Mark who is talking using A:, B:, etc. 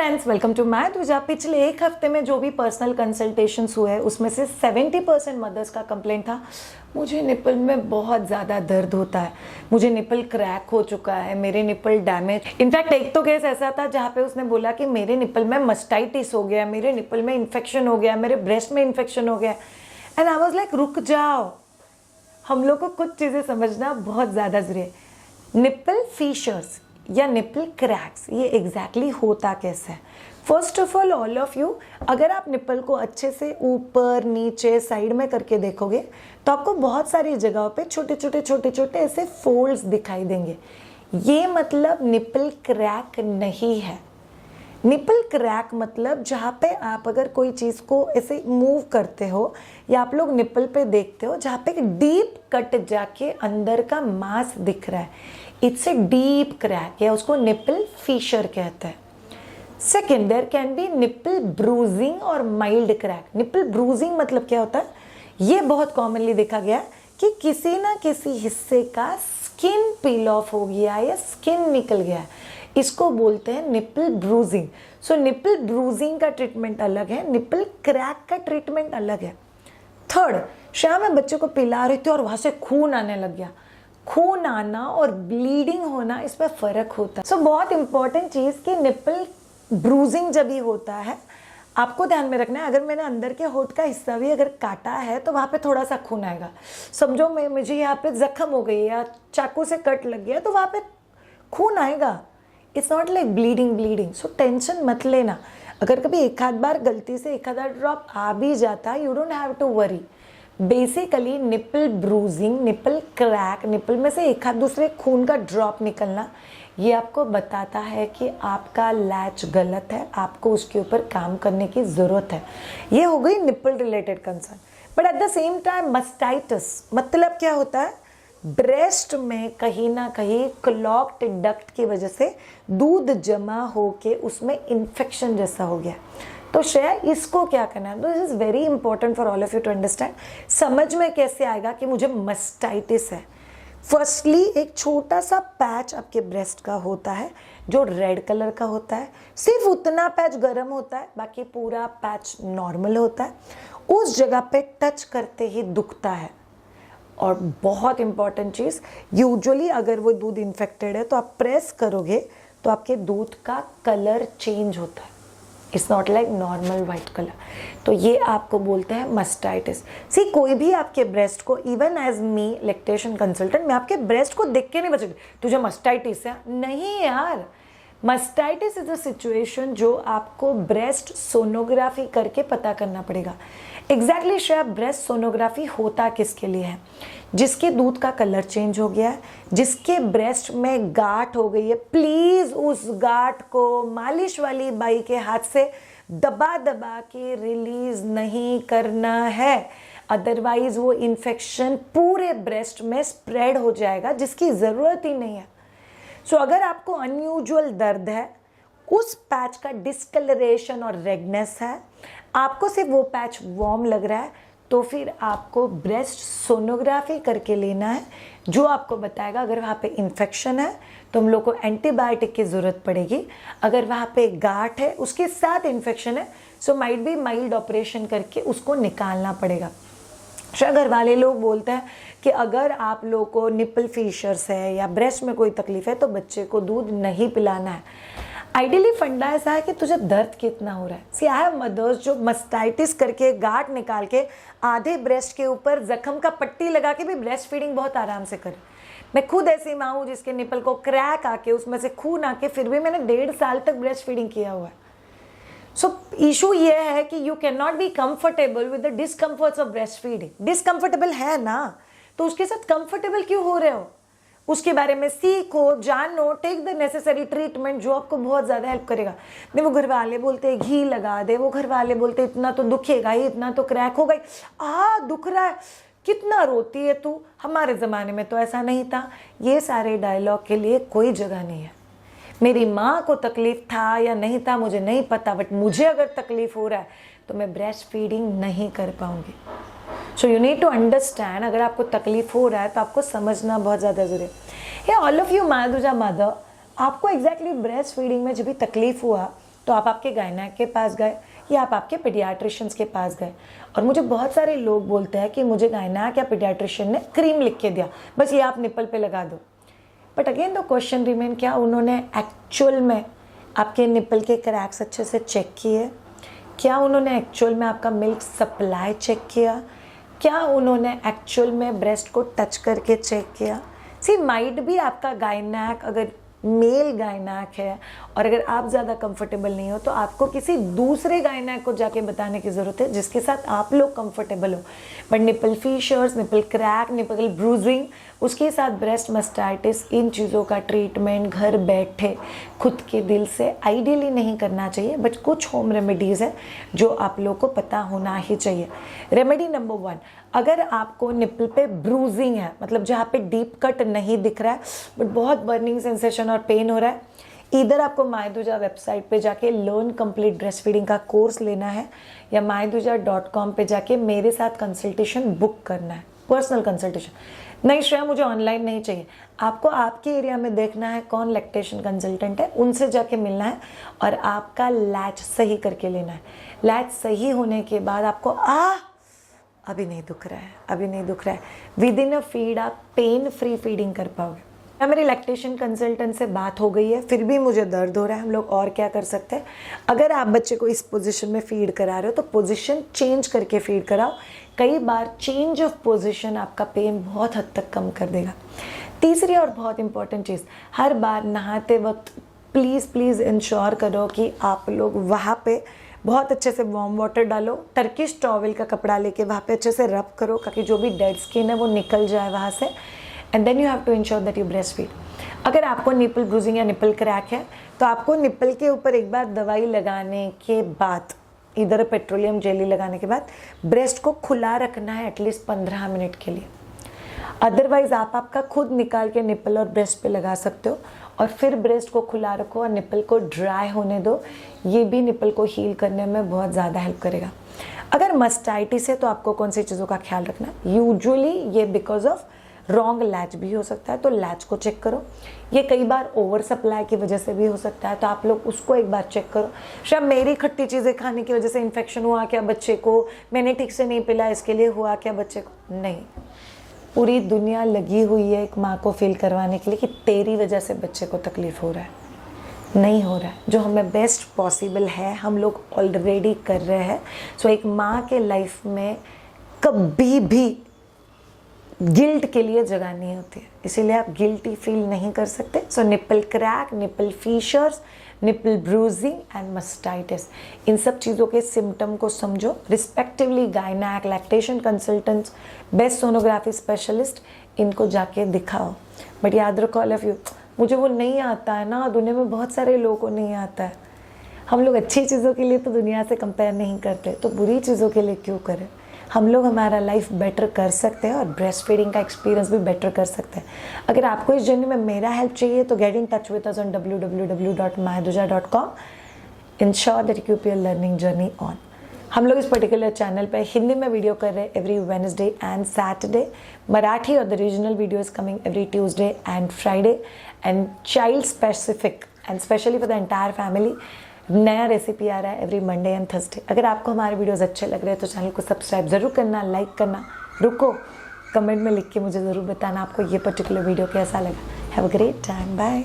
A: Friends, welcome to माधुजा। पिछले एक हफ्ते में जो भी पर्सनल कंसल्टेशंस हुए उसमें से 70% मदर्स का कंप्लेंट था, मुझे निपल में बहुत ज़्यादा दर्द होता है, मुझे निपल क्रैक हो चुका है, मेरे निपल डैमेज। इनफैक्ट एक तो केस ऐसा था जहाँ पे उसने बोला कि मेरे निपल में मस्टाइटिस हो गया, मेरे निपल में इन्फेक्शन हो गया, मेरे ब्रेस्ट में इन्फेक्शन हो गया। एंड आई वाज लाइक रुक जाओ, हम लोग को कुछ चीज़ें समझना बहुत ज़्यादा ज़रूरी है। निपल फीशर्स या निपल क्रैक्स ये एग्जैक्टली होता कैसे है? First of all of you, अगर आप निपल को अच्छे से ऊपर नीचे साइड में करके देखोगे तो आपको बहुत सारी जगहों पे छोटे छोटे ऐसे फोल्ड्स दिखाई देंगे। ये मतलब निपल क्रैक नहीं है। निपल क्रैक मतलब जहाँ पे आप अगर कोई चीज़ को ऐसे मूव करते हो या आप लोग निपल पे देखते हो जहाँ पे एक डीप कट जाके अंदर का मांस दिख रहा है, इट्स ए डीप क्रैक या उसको निपल फीशर कहते हैं। Second, there can be nipple bruising और माइल्ड क्रैक। निपल ब्रूजिंग मतलब क्या होता है? ये बहुत कॉमनली देखा गया है कि किसी ना किसी हिस्से का स्किन पील ऑफ हो गया या स्किन निकल गया है, इसको बोलते हैं निपल ब्रूजिंग। सो निपल ब्रूजिंग का ट्रीटमेंट अलग है, निपल क्रैक का ट्रीटमेंट अलग है। थर्ड, शाम में बच्चे को पिला रही थी और वहां से खून आने लग गया। खून आना और ब्लीडिंग होना, इसमें फर्क होता है। सो बहुत इंपॉर्टेंट चीज कि निपल ब्रूजिंग जब भी होता है आपको ध्यान में रखना है, अगर मैंने अंदर के होठ का हिस्सा भी अगर काटा है तो वहां पे थोड़ा सा खून आएगा। समझो मुझे यहाँ पे जख्म हो गई या चाकू से कट लग गया तो वहां पे खून आएगा। It's not like bleeding. So tension मत लेना, अगर कभी एक आध बार गलती से एक आधा ड्रॉप आ भी जाता है, you don't have to worry. Basically nipple bruising, nipple crack, nipple में से एक आध दूसरे खून का ड्रॉप निकलना, ये आपको बताता है कि आपका लैच गलत है, आपको उसके ऊपर काम करने की ज़रूरत है। ये हो गई nipple related concern. But at the same time mastitis मतलब क्या होता है? ब्रेस्ट में कहीं ना कहीं क्लॉग्ड डक्ट की वजह से दूध जमा होके उसमें इन्फेक्शन जैसा हो गया। तो श्रेया, इसको क्या करना है? This is very important for all of you to understand. समझ में कैसे आएगा कि मुझे मस्टाइटिस है? फर्स्टली एक छोटा सा पैच आपके ब्रेस्ट का होता है जो रेड कलर का होता है, सिर्फ उतना पैच गर्म होता है, बाकी पूरा पैच नॉर्मल होता है। उस जगह पे टच करते ही दुखता है। और बहुत इंपॉर्टेंट चीज़, यूजुअली अगर वो दूध इन्फेक्टेड है तो आप प्रेस करोगे तो आपके दूध का कलर चेंज होता है, it's not like normal white colour. तो ये आपको बोलते हैं मस्टाइटिस। सी, कोई भी आपके ब्रेस्ट को, इवन एज मी लैक्टेशन कंसल्टेंट, मैं आपके ब्रेस्ट को देख के नहीं बचूंगी तुझे मस्टाइटिस है, नहीं यार। मस्टाइटिस इज अ सिचुएशन जो आपको ब्रेस्ट सोनोग्राफी करके पता करना पड़ेगा। एग्जैक्टली श्रेया, ब्रेस्ट सोनोग्राफी होता किसके लिए है? जिसके दूध का कलर चेंज हो गया है, जिसके ब्रेस्ट में गांठ हो गई है, प्लीज उस गांठ को मालिश वाली बाई के हाथ से दबा दबा के रिलीज नहीं करना है, अदरवाइज वो इन्फेक्शन पूरे ब्रेस्ट में स्प्रेड हो जाएगा जिसकी जरूरत ही नहीं है। सो अगर आपको अनयूजुअल दर्द है, उस पैच का डिस्कलरेशन और रेडनेस है, आपको सिर्फ वो पैच वार्म लग रहा है, तो फिर आपको ब्रेस्ट सोनोग्राफी करके लेना है, जो आपको बताएगा अगर वहाँ पे इन्फेक्शन है तो हम लोग को एंटीबायोटिक की ज़रूरत पड़ेगी, अगर वहाँ पे गांठ है उसके साथ इन्फेक्शन है so might be mild operation करके उसको निकालना पड़ेगा। घर वाले लोग बोलते हैं कि अगर आप लोग को निपल फीशर्स है या ब्रेस्ट में कोई तकलीफ है तो बच्चे को दूध नहीं पिलाना है। आइडियली फंडा ऐसा है कि तुझे दर्द कितना हो रहा है। सी, आई हैव मदर्स जो मस्टाइटिस करके गांठ निकाल के आधे ब्रेस्ट के ऊपर जख्म का पट्टी लगा के भी ब्रेस्ट फीडिंग बहुत आराम से करे। मैं खुद ऐसी माँ हूँ जिसके निपल को क्रैक आके उसमें से खून आके फिर भी मैंने 1.5 साल तक ब्रेस्ट फीडिंग किया हुआ है। सो इशू ये है कि you can not be comfortable with the discomforts of breast feeding. Discomfortable है ना, तो उसके साथ कंफर्टेबल क्यों हो रहे हो? उसके बारे में सीखो, जानो, टेक द नेसेसरी ट्रीटमेंट जो आपको बहुत ज़्यादा हेल्प करेगा। नहीं, वो घर वाले बोलते हैं घी लगा दे, वो घर वाले बोलते हैं इतना तो दुखेगा ही, इतना तो क्रैक होगा ही, दुख रहा है, कितना रोती है तू, हमारे ज़माने में तो ऐसा नहीं था। ये सारे डायलॉग के लिए कोई जगह नहीं है। मेरी माँ को तकलीफ था या नहीं था मुझे नहीं पता, बट मुझे अगर तकलीफ हो रहा है तो मैं ब्रेस्ट फीडिंग नहीं कर पाऊंगी। So you need to understand, अगर आपको तकलीफ हो रहा है तो आपको समझना बहुत ज़्यादा ज़रूरी है। ऑल ऑफ यू माधुजा मदर, आपको एग्जैक्टली ब्रेस्ट फीडिंग में जब भी तकलीफ हुआ तो आप आपके गायनेक के पास गए या आप आपके पीडियाट्रिशियंस के पास गए। और मुझे बहुत सारे लोग बोलते हैं कि मुझे गायनेक या पीडियाट्रिशियन ने क्रीम लिख के दिया, बस ये आप निपल पे लगा दो। But again the question remain, क्या उन्होंने एक्चुअल में आपके निपल के क्रैक्स अच्छे से चेक किए? क्या उन्होंने एक्चुअल में आपका मिल्क सप्लाई चेक किया? क्या उन्होंने एक्चुअल में ब्रेस्ट को टच करके चेक किया? सी माइट भी आपका गायनेक अगर मेल गायनेक है और अगर आप ज़्यादा कंफर्टेबल नहीं हो तो आपको किसी दूसरे गायनेक को जाके बताने की ज़रूरत है जिसके साथ आप लोग कंफर्टेबल हो। But nipple fissures, nipple crack, nipple bruising, उसके साथ ब्रेस्ट मस्टाइटिस, इन चीज़ों का ट्रीटमेंट घर बैठे खुद के दिल से आइडियली नहीं करना चाहिए। बट कुछ होम रेमेडीज़ है जो आप लोग को पता होना ही चाहिए। रेमेडी नंबर 1, अगर आपको निपल पे ब्रूजिंग है, मतलब जहाँ पे डीप कट नहीं दिख रहा है बट बहुत बर्निंग सेंसेशन और पेन हो रहा है, इधर आपको मायदुजा वेबसाइट पे जाके लर्न कंप्लीट ब्रेस्ट फीडिंग का कोर्स लेना है या myduja.com पे जाके मेरे साथ कंसल्टेशन बुक करना है, पर्सनल कंसल्टेशन। नहीं श्रेया मुझे ऑनलाइन नहीं चाहिए, आपको आपके एरिया में देखना है कौन लैक्टेशन कंसल्टेंट है, उनसे जाके मिलना है और आपका लैच सही करके लेना है। लैच सही होने के बाद आपको अभी नहीं दुख रहा है, अभी नहीं दुख रहा है, विद इन अ फीड आप पेन फ्री फीडिंग कर पाओगे। मेरी लैक्टेशन कंसल्टेंट से बात हो गई है फिर भी मुझे दर्द हो रहा है, हम लोग और क्या कर सकते हैं? अगर आप बच्चे को इस पोजीशन में फीड करा रहे हो तो पोजीशन चेंज करके फीड कराओ। कई बार चेंज ऑफ पोजीशन आपका पेन बहुत हद तक कम कर देगा। तीसरी और बहुत इंपॉर्टेंट चीज़, हर बार नहाते वक्त प्लीज़ इंश्योर करो कि आप लोग वहाँ पे बहुत अच्छे से वार्म वाटर डालो, टर्किश टॉवल का कपड़ा लेके वहाँ पे अच्छे से रब करो ताकि जो भी डेड स्किन है वो निकल जाए वहाँ से। And then you have to ensure that you breastfeed. अगर आपको निपल ब्रूजिंग या निपल क्रैक है तो आपको निपल के ऊपर एक बार दवाई लगाने के बाद, इधर पेट्रोलियम जेली लगाने के बाद ब्रेस्ट को खुला रखना है एटलीस्ट 15 मिनट के लिए। अदरवाइज आप आपका खुद निकाल के निपल और ब्रेस्ट पे लगा सकते हो और फिर ब्रेस्ट को खुला रखो और निपल को ड्राई होने दो। ये भी निपल को हील करने में बहुत ज़्यादा हेल्प करेगा। अगर मस्टाइटिस है तो आपको कौन सी चीज़ों का ख्याल रखना है? यूजुअली ये बिकॉज ऑफ रॉन्ग लैच भी हो सकता है, तो लैच को चेक करो। ये कई बार ओवर सप्लाई की वजह से भी हो सकता है, तो आप लोग उसको एक बार चेक करो। शायद मेरी खट्टी चीज़ें खाने की वजह से इन्फेक्शन हुआ क्या बच्चे को, मैंने ठीक से नहीं पिला इसके लिए हुआ क्या बच्चे को? नहीं, पूरी दुनिया लगी हुई है एक माँ को फील करवाने के लिए कि तेरी वजह से बच्चे को तकलीफ हो रहा है। नहीं हो रहा है, जो हमें बेस्ट पॉसिबल है हम लोग ऑलरेडी कर रहे हैं। सो एक माँ के लाइफ में कभी भी गिल्ट के लिए जगह नहीं होती है, इसीलिए आप गिल्टी फील नहीं कर सकते। So nipple crack, nipple fissures, nipple bruising and mastitis, इन सब चीज़ों के सिम्टम को समझो। Respectively gynaec, lactation consultants, best sonography specialist, इनको जाके दिखाओ। बट याद रखो ऑल ऑफ यू, मुझे वो नहीं आता है ना, दुनिया में बहुत सारे लोगों को नहीं आता है। हम लोग अच्छी चीज़ों के लिए तो दुनिया से कंपेयर नहीं करते, तो बुरी चीज़ों के लिए क्यों करें? हम लोग हमारा लाइफ बेटर कर सकते हैं और ब्रेस्ट फीडिंग का एक्सपीरियंस भी बेटर कर सकते हैं। अगर आपको इस जर्नी में मेरा हेल्प चाहिए तो get in touch with us on www.myduja.com। Ensure that keep your learning journey on. हम लोग इस पर्टिकुलर चैनल पर हिंदी में वीडियो कर रहे हैं every Wednesday and Saturday. Marathi और the regional video is coming every Tuesday and Friday. And child specific and specially for the entire family नया रेसिपी आ रहा है एवरी मंडे एंड थर्सडे। अगर आपको हमारे वीडियोस अच्छे लग रहे हैं तो चैनल को सब्सक्राइब ज़रूर करना, लाइक करना। रुको, कमेंट में लिख के मुझे ज़रूर बताना आपको ये पर्टिकुलर वीडियो कैसा लगा। Have a great time, bye.